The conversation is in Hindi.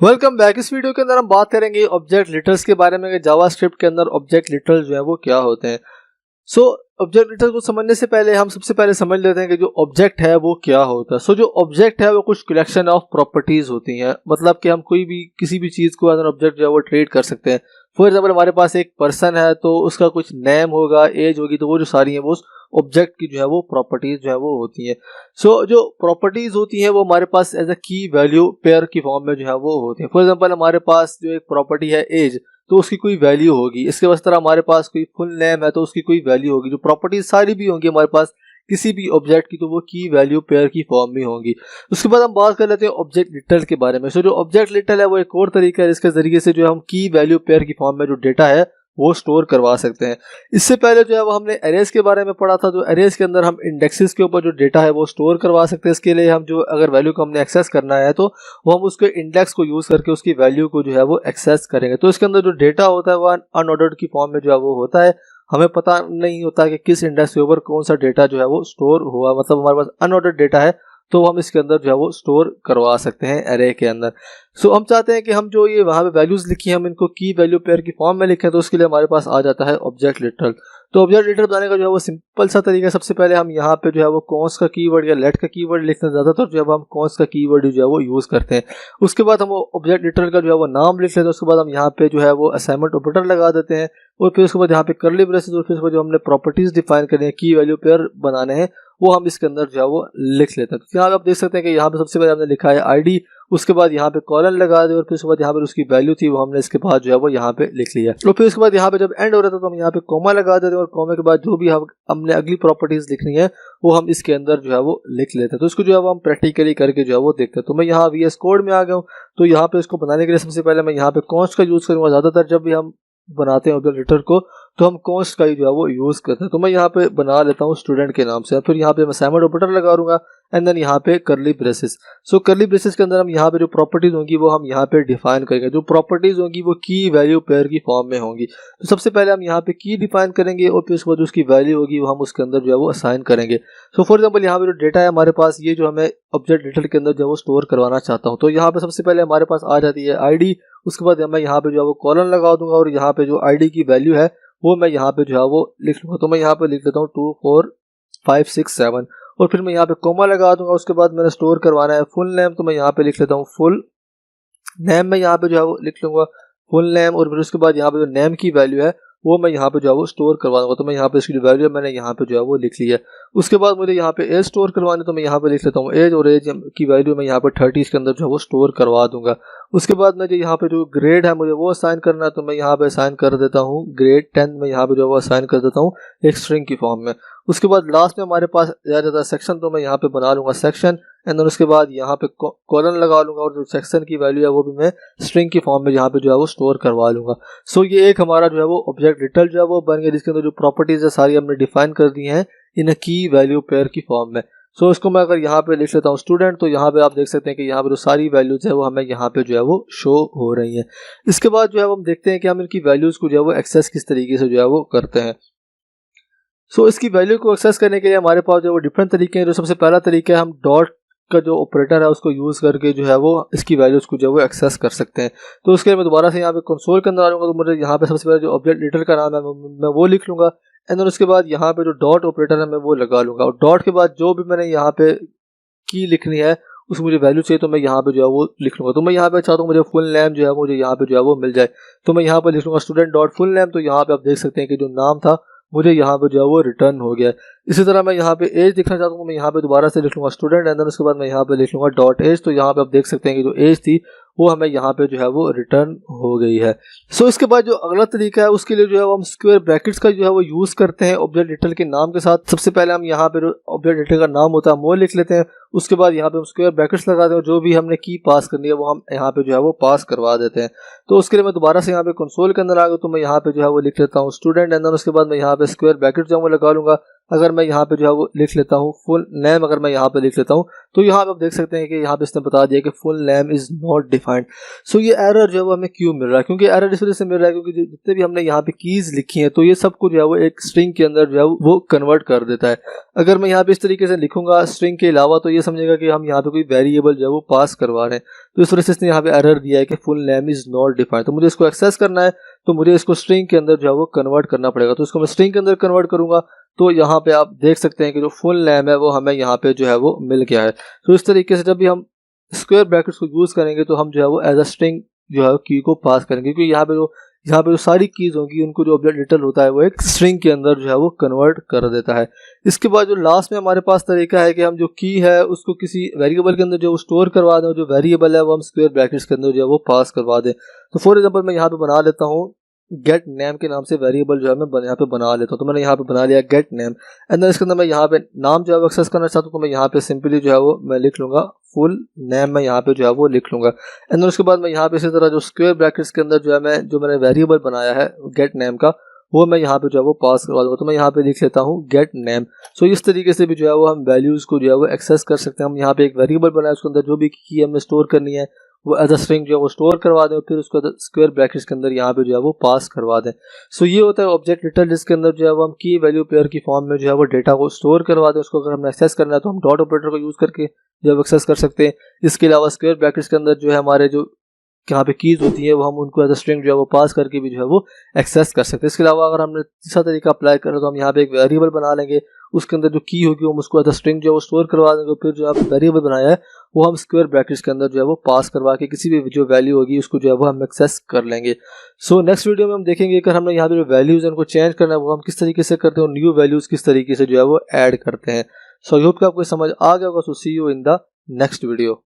Welcome back. इस वीडियो के अंदर हम बात करेंगे ऑब्जेक्ट लिटरल्स के बारे में कि जावास्क्रिप्ट के अंदर ऑब्जेक्ट लिटरल जो है वो क्या होते हैं। ऑब्जेक्ट लिटरल को समझने से पहले हम सबसे पहले समझ लेते हैं कि जो ऑब्जेक्ट है वो क्या होता है। जो ऑब्जेक्ट है वो कुछ कलेक्शन ऑफ प्रॉपर्टीज होती हैं, मतलब कि हम कोई भी किसी भी चीज को एज एन ऑब्जेक्ट जो है वो ट्रीट कर सकते हैं। फॉर एग्जाम्पल हमारे पास एक पर्सन है तो उसका कुछ नेम होगा, एज होगी, तो वो जो सारी है वो ऑब्जेक्ट की जो है वो प्रॉपर्टीज जो है वो होती हैं। जो प्रॉपर्टीज होती हैं वो हमारे पास एज अ की वैल्यू पेयर की फॉर्म में जो है वो होती है। फॉर एग्जांपल हमारे पास जो एक प्रॉपर्टी है एज, तो उसकी कोई वैल्यू होगी। इसके बस तरह हमारे पास कोई फुल नेम है तो उसकी कोई वैल्यू होगी। जो प्रॉपर्टीज सारी भी होंगी हमारे पास किसी भी ऑब्जेक्ट की, तो वो की वैल्यू पेयर की फॉर्म में होंगी। उसके बाद हम बात कर लेते हैं ऑब्जेक्ट लिटरल के बारे में। जो ऑब्जेक्ट लिटरल है वो एक और तरीका है जिसके जरिए से जो हम की वैल्यू पेयर की फॉर्म में जो डेटा है वो स्टोर करवा सकते हैं। इससे पहले जो है वो हमने अरेज के बारे में पढ़ा था। जो अरेज के अंदर हम इंडेक्सेस के ऊपर जो डेटा है वो स्टोर करवा सकते हैं। इसके लिए हम जो अगर वैल्यू को हमने एक्सेस करना है तो वो हम उसके इंडेक्स को यूज करके उसकी वैल्यू को जो है वो एक्सेस करेंगे। तो इसके अंदर जो डेटा होता है वो अनऑर्डर्ड की फॉर्म में जो है वो होता है। हमें पता नहीं होता कि किस इंडेक्स के ऊपर कौन सा डेटा जो है वो स्टोर हुआ, मतलब हमारे पास अनऑर्डर्ड डेटा है तो हम इसके अंदर जो है वो स्टोर करवा सकते हैं अरे के अंदर। हम चाहते हैं कि हम जो ये वहाँ पे वैल्यूज लिखी हैं हम इनको की वैल्यू पेयर की फॉर्म में लिखें, तो उसके लिए हमारे पास आ जाता है ऑब्जेक्ट लिटरल। तो ऑब्जेक्ट लिटरल बनाने का जो है वो सिंपल सा तरीका है। सबसे पहले हम यहाँ पे जो है वो कॉन्स का कीवर्ड या लेट का कीवर्ड लिखते हैं। ज़्यादातर जो है हम कॉन्स का कीवर्ड जो है वो यूज़ करते हैं। उसके बाद हम ऑब्जेक्ट लिटरल का जो है वो नाम लिख लेते हैं। उसके बाद हम यहाँ पे जो है वो असाइनमेंट ऑपरेटर लगा देते हैं और फिर उसके बाद यहाँ पे करली ब्रेसेस और फिर उसके बाद जो हमने प्रॉपर्टीज डिफाइन करनी है, की वैल्यू पेयर बनाने हैं, वो हम इसके अंदर जो है वो लिख लेते हैं। तो यहाँ पे आप देख सकते हैं कि यहाँ पे सबसे पहले हमने लिखा है आईडी, उसके बाद यहाँ पे कॉलन लगा दे और फिर उसके बाद यहाँ पे उसकी वैल्यू थी वो हमने इसके बाद जो है वो यहाँ पे लिख लिया। और फिर उसके बाद यहाँ पे जब एंड हो रहा था तो हम यहाँ पे कॉमा लगा देते हैं और कॉमा के बाद जो भी हमने अगली प्रॉपर्टीज लिखनी है वो हम इसके अंदर जो है वो लिख लेते हैं। तो इसको जो है वो हम प्रैक्टिकली करके जो है वो देखते हैं। तो मैं यहाँ VS कोड में आ गया हूँ। तो यहाँ पे इसको बनाने के लिए सबसे पहले मैं यहाँ पे कॉन्स्ट का यूज करूँगा। ज्यादातर जब भी हम बनाते हैं ऑब्जेक्ट लिटरल को तो हम कॉन्स्ट का ही जो है वो यूज करते हैं। तो मैं यहाँ पे बना लेता हूँ स्टूडेंट के नाम से। फिर यहाँ पे मैं असाइनमेंट ऑपरेटर लगा दूंगा एंड देन यहाँ पे करली ब्रेसेस। करली ब्रेसेस के अंदर हम यहाँ पे जो प्रॉपर्टीज होंगी वो हम यहाँ पे डिफाइन करेंगे। जो प्रॉपर्टीज होंगी वो की वैल्यू पेयर की फॉर्म में होंगी। तो सबसे पहले हम यहाँ पे की डिफाइन करेंगे और फिर उसके बाद उसकी वैल्यू होगी वो हम उसके अंदर जो है वो असाइन करेंगे। फॉर एग्जाम्पल यहाँ पे जो डेटा है हमारे पास, ये जो हमें ऑब्जेक्ट लिटरल के अंदर जो है वो स्टोर करवाना चाहता हूँ, तो यहाँ पे सबसे पहले हमारे पास आ जाती है आईडी। उसके बाद मैं यहाँ पे जो है वो कॉलन लगा दूंगा और यहाँ पे जो आईडी की वैल्यू है वो मैं यहाँ पे जो है वो लिख लूंगा। तो मैं यहाँ पे लिख लेता हूँ 2 4 5 6 7 और फिर मैं यहाँ पे कोमा लगा दूंगा। उसके बाद मैंने स्टोर करवाना है फुल नेम, तो मैं यहाँ पे लिख लेता हूँ फुल नेम। मैं यहाँ पे जो है वो लिख लूंगा फुल नेम और फिर उसके बाद यहाँ पे जो नेम की वैल्यू है वो मैं यहाँ पे जो है वो स्टोर करवा दूंगा। तो मैं यहाँ पे इसकी जो वैल्यू है मैंने यहाँ पे जो है वो लिख ली है। उसके बाद मुझे यहाँ पे एज स्टोर करवानी, तो मैं यहाँ पे लिख लेता हूँ एज और एज की वैल्यू मैं यहाँ पे 30 के अंदर जो है वो स्टोर करवा दूंगा। उसके बाद मुझे यहाँ पे जो ग्रेड है मुझे वो असाइन करना है, तो मैं यहाँ पे असाइन कर देता हूँ ग्रेड 10 में यहाँ पे जो है वो असाइन कर देता हूँ एक स्ट्रिंग की फॉर्म में। उसके बाद लास्ट में हमारे पास आ जाता है सेक्शन, तो मैं यहाँ पे बना लूंगा सेक्शन एंड देन उसके बाद यहाँ पे कॉलन लगा लूंगा और जो सेक्शन की वैल्यू है वो भी मैं स्ट्रिंग की फॉर्म में यहाँ पे जो है वो स्टोर करवा लूंगा। ये एक हमारा जो है वो ऑब्जेक्ट लिटरल जो है वो बन गया जिसके अंदर जो प्रॉपर्टीज है सारी हमने डिफाइन कर दी हैं इन की वैल्यू पेयर की फॉर्म में। इसको मैं अगर यहाँ पे लिख लेता हूँ स्टूडेंट, तो यहाँ पे आप देख सकते हैं कि यहाँ पे जो सारी वैल्यूज है वो हमें यहाँ पे जो है वो शो हो रही हैं। इसके बाद जो है हम देखते हैं कि हम इनकी वैल्यूज को जो है वो एक्सेस किस तरीके से जो है वो करते हैं। इसकी वैल्यू को एक्सेस करने के लिए हमारे पास जो वो डिफरेंट तरीके हैं। जो सबसे पहला तरीका है हम डॉट का जो ऑपरेटर है उसको यूज करके जो है वो इसकी वैल्यूज को जो है वो एक्सेस कर सकते हैं। तो उसके लिए मैं दोबारा से यहाँ पे कंसोल के अंदर आ जाऊंगा। तो मुझे यहाँ पे सबसे पहले जो ऑब्जेक्ट लिटरल का नाम है मैं वो लिख लूंगा एंड देन उसके बाद यहाँ पे जो डॉट ऑपरेटर है मैं वो लगा लूंगा और डॉट के बाद जो भी मैंने यहाँ पे की लिखनी है उसकी मुझे वैल्यू चाहिए तो मैं यहाँ पे जो है वो लिख लूंगा। तो मैं यहाँ पे चाहता हूँ मुझे फुल नेम जो है मुझे यहाँ पे जो है वो मिल जाए, तो मैं यहाँ पे लिख लूंगा स्टूडेंट डॉट फुल नेम। तो यहाँ पे आप देख सकते हैं कि जो नाम था मुझे यहाँ पे जो है वो रिटर्न हो गया। इसी तरह मैं यहाँ पे एज लिखना चाहता हूँ, मैं यहाँ पे दोबारा से लिख लूंगा स्टूडेंट एंड देन उसके बाद मैं यहाँ पे लिख लूंगा डॉट एज। तो यहाँ पे आप देख सकते हैं कि जो एज थी वो हमें यहाँ पे जो है वो रिटर्न हो गई है। इसके बाद जो अगला तरीका है उसके लिए जो है वो हम स्क्वायर ब्रैकेट्स का जो है वो यूज करते हैं ऑब्जेक्ट लिटरल के नाम के साथ। सबसे पहले हम यहाँ पे जो ऑब्जेक्ट लिटरल का नाम होता है वो लिख लेते हैं। उसके बाद यहाँ पे हम स्क्वायर ब्रैकेट्स लगाते हैं, जो भी हमने की पास करनी है वो हम यहाँ पे जो है वो पास करवा देते हैं। तो उसके लिए मैं दोबारा से यहाँ पे कंसोल के अंदर आ गया, तो मैं यहाँ पे जो है वो लिख लेता हूँ स्टूडेंट एंड देन उसके बाद मैं यहाँ पे स्क्वायर ब्रैकेट जो है वो लगा लूंगा। अगर मैं यहाँ पे जो है वो लिख लेता हूँ फुल नेम, अगर मैं यहाँ पे लिख लेता हूँ तो यहाँ पे आप देख सकते हैं कि यहाँ पे इसने बता दिया कि full name is not defined. So ये एरर जो है वो हमें क्यों मिल रहा है, क्योंकि एरर इस वजह से मिल रहा है क्योंकि जितने भी हमने यहाँ पे कीज लिखी हैं तो ये सब कुछ जो है वो एक स्ट्रिंग के अंदर जो है वो कन्वर्ट कर देता है। अगर मैं यहाँ पे इस तरीके से लिखूंगा स्ट्रिंग के अलावा तो ये समझेगा कि हम यहाँ पे कोई वेरिएबल जो है वो पास करवा रहे हैं, तो इस वजह से इसने यहाँ पे एरर दिया है कि full name is not defined. तो मुझे इसको एक्सेस करना है तो मुझे इसको स्ट्रिंग के अंदर जो है वो कन्वर्ट करना पड़ेगा। तो इसको मैं स्ट्रिंग के अंदर कन्वर्ट करूंगा तो यहाँ पे आप देख सकते हैं कि जो फुल नेम है वो हमें यहाँ पे जो है वो मिल गया है। तो इस तरीके से जब भी हम स्क्वायर ब्रैकेट्स को यूज करेंगे तो हम जो है वो एज अ स्ट्रिंग जो है की को पास करेंगे, क्योंकि यहाँ पे जो सारी कीज होंगी उनको जो ऑब्जेक्ट लिटल होता है वो एक स्ट्रिंग के अंदर जो है वो कन्वर्ट कर देता है। इसके बाद जो लास्ट में हमारे पास तरीका है कि हम जो की है उसको किसी वेरिएबल के अंदर जो स्टोर करवा दें, जो वेरिएबल है वो हम स्क्वायर ब्रैकेट्स के अंदर जो है वो पास करवा दें। तो फॉर एग्जांपल मैं यहाँ पे बना लेता हूँ गेट नेम के नाम से वेरिएबल जो है मैं यहाँ पे बना लेता हूँ। तो मैंने यहाँ पे बना लिया गेट नेम एंड देन इसके अंदर मैं यहाँ पे नाम जो है वो एक्सेस करना चाहता हूँ तो मैं यहाँ पे सिंपली जो है वो मैं लिख लूंगा फुल नेम, मैं यहाँ पे जो है वो लिख लूंगा एंड देन उसके बाद मैं यहाँ पे इसी तरह जो स्क्वायर ब्रैकेट्स के अंदर जो है मैंने वेरिएबल बनाया है गेट नेम का वो मैं यहाँ पे जो है वो पास करवा दूंगा। तो मैं यहाँ पे लिख लेता हूँ गेट नेम। सो इस तरीके से भी जो है वो हम वैल्यूज को जो है वो एक्सेस कर सकते हैं। हम यहाँ पे एक वेरिएबल बनाया उसके अंदर जो भी की हमें स्टोर करनी है वो एज अ स्ट्रिंग जो है वो स्टोर करवा दें, फिर उसको स्क्वायर ब्रैकेट्स के अंदर यहाँ पे जो है वो पास करवा दें। सो ये होता है ऑब्जेक्ट लिटल, जिसके अंदर जो है वो हम की वैल्यू पेयर की फॉर्म में जो है वो डेटा को स्टोर करवा दें। उसको अगर हमें एक्सेस करना है तो हम डॉट ऑपरेटर को यूज करके जो है एक्सेस कर सकते हैं। इसके अलावा स्क्वायर ब्रैकेट्स के अंदर जो है हमारे जो यहाँ पे कीज होती है वो हम उनको एज अ स्ट्रिंग जो है वो पास करके भी जो है वो एक्सेस कर सकते हैं। इसके अलावा अगर हमने तीसरा तरीका अप्लाई करें तो हम यहाँ पे एक वेरिएबल बना लेंगे, उसके अंदर जो की होगी हम उसको एज अ स्ट्रिंग जो है वो स्टोर करवा देंगे, फिर जो आप वेरिएबल बनाया है वो हम स्क्वायर ब्रैकेट्स के अंदर जो है वो पास करवा के किसी भी जो वैल्यू होगी उसको जो है वो हम एक्सेस कर लेंगे। सो नेक्स्ट वीडियो में हम देखेंगे कि हमने यहाँ पे जो वैल्यूज है उनको चेंज करना है वो हम किस तरीके से करते हैं और न्यू वैल्यूज किस तरीके से जो है वो ऐड करते हैं। सो आई होप कि आपको समझ आ गया होगा। So see you in the next video.